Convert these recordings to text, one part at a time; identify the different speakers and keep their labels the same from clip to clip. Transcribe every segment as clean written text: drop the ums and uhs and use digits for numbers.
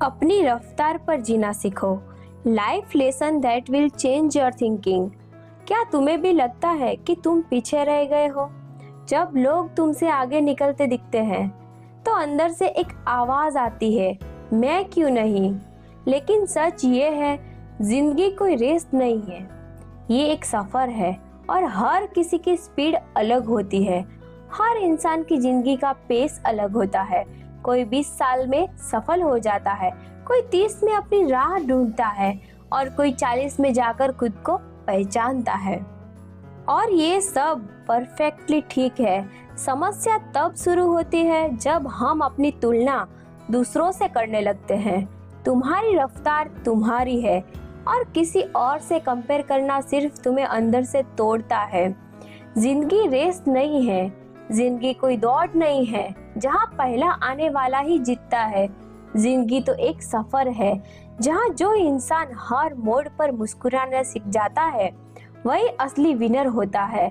Speaker 1: अपनी रफ्तार पर जीना सीखो। Life lesson that will change your thinking. क्या तुम्हें भी लगता है कि तुम पीछे रह गए हो? जब लोग तुमसे आगे निकलते दिखते हैं तो अंदर से एक आवाज आती है, मैं क्यों नहीं। लेकिन सच ये है, जिंदगी कोई रेस नहीं है, ये एक सफर है और हर किसी की स्पीड अलग होती है। हर इंसान की जिंदगी का पेस अलग होता है। कोई 20 साल में सफल हो जाता है, कोई 30 में अपनी राह ढूंढता है और कोई 40 में जाकर खुद को पहचानता है। और ये सब परफेक्टली ठीक है। समस्या तब शुरू होती है जब हम अपनी तुलना दूसरों से करने लगते हैं। तुम्हारी रफ्तार तुम्हारी है और किसी और से कंपेयर करना सिर्फ तुम्हें अंदर से तोड़ता है। जिंदगी रेस नहीं है, जिंदगी कोई दौड़ नहीं है जहाँ पहला आने वाला ही जीतता है। जिंदगी तो एक सफर है जहाँ जो इंसान हर मोड़ पर मुस्कुराना सीख जाता है वही असली विनर होता है।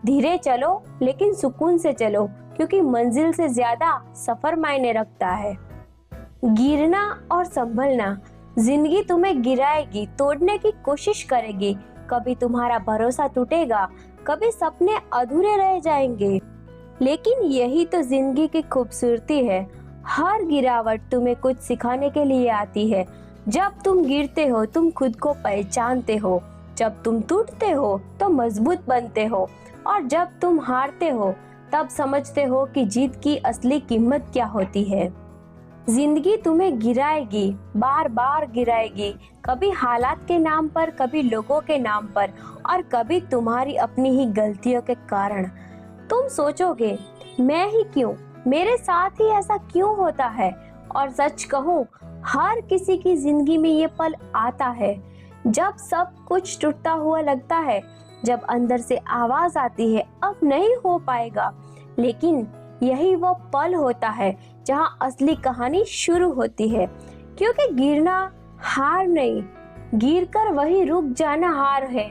Speaker 1: धीरे चलो लेकिन सुकून से चलो, क्योंकि मंजिल से ज्यादा सफर मायने रखता है। गिरना और संभलना। जिंदगी तुम्हें गिराएगी, तोड़ने की कोशिश करेगी। कभी तुम्हारा भरोसा टूटेगा, कभी सपने अधूरे रह जाएंगे। लेकिन यही तो जिंदगी की खूबसूरती है। हर गिरावट तुम्हें कुछ सिखाने के लिए आती है। जब तुम गिरते हो तुम खुद को पहचानते हो, जब तुम टूटते हो तो मजबूत बनते हो, और जब तुम हारते हो तब समझते हो कि जीत की असली कीमत क्या होती है। जिंदगी तुम्हें गिराएगी, बार बार गिराएगी, कभी हालात के नाम पर, कभी लोगों के नाम पर, और कभी तुम्हारी अपनी ही गलतियों के कारण। तुम सोचोगे, मैं ही क्यों, मेरे साथ ही ऐसा क्यों होता है। और सच कहूं, हर किसी की जिंदगी में ये पल आता है जब सब कुछ टूटता हुआ लगता है, जब अंदर से आवाज आती है अब नहीं हो पाएगा। लेकिन यही वो पल होता है जहां असली कहानी शुरू होती है। क्योंकि गिरना हार नहीं, गिरकर वही रुक जाना हार है।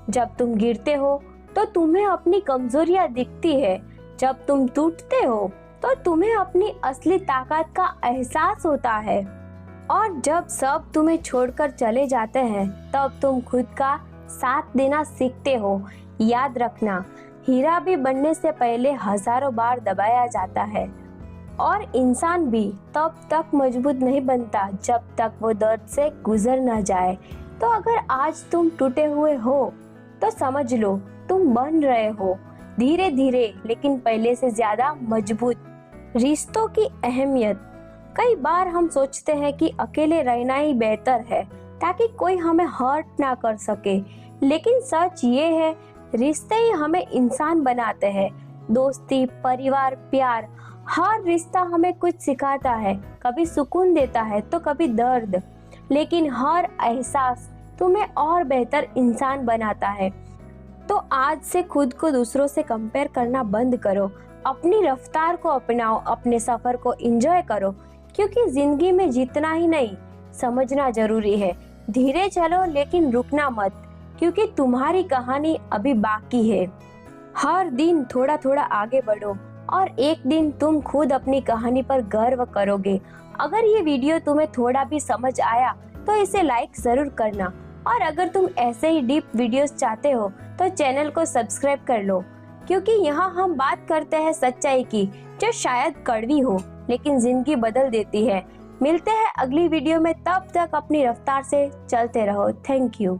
Speaker 1: जब तुम गिरते हो तो तुम्हें अपनी कमजोरियां दिखती है, जब तुम टूटते हो तो तुम्हें अपनी असली ताकत का एहसास होता है, और जब सब तुम्हें छोड़कर चले जाते हैं तब तुम खुद का साथ देना सीखते हो। याद रखना, हीरा भी बनने से पहले हजारों बार दबाया जाता है, और इंसान भी तब तक मजबूत नहीं बनता जब तक वो दर्द से गुजर न जाए। तो अगर आज तुम टूटे हुए हो तो समझ लो तुम बन रहे हो, धीरे धीरे लेकिन पहले से ज्यादा मजबूत। रिश्तों की अहमियत। कई बार हम सोचते हैं कि अकेले रहना ही बेहतर है ताकि कोई हमें हर्ट ना कर सके, लेकिन सच ये है, रिश्ते ही हमें इंसान बनाते हैं। दोस्ती, परिवार, प्यार, हर रिश्ता हमें कुछ सिखाता है। कभी सुकून देता है तो कभी दर्द, लेकिन हर एहसास तुम्हें और बेहतर इंसान बनाता है। तो आज से खुद को दूसरों से कंपेयर करना बंद करो, अपनी रफ्तार को अपनाओ, अपने सफर को एंजॉय करो, क्योंकि जिंदगी में जीतना ही नहीं, समझना जरूरी है। धीरे चलो लेकिन रुकना मत, क्योंकि तुम्हारी कहानी अभी बाकी है। हर दिन थोड़ा थोड़ा आगे बढ़ो और एक दिन तुम खुद अपनी कहानी पर गर्व करोगे। अगर ये वीडियो तुम्हें थोड़ा भी समझ आया तो इसे लाइक जरूर करना, और अगर तुम ऐसे ही डीप वीडियोस चाहते हो तो चैनल को सब्सक्राइब कर लो, क्योंकि यहाँ हम बात करते हैं सच्चाई की, जो शायद कड़वी हो लेकिन जिंदगी बदल देती है। मिलते हैं अगली वीडियो में, तब तक अपनी रफ्तार से चलते रहो। Thank you.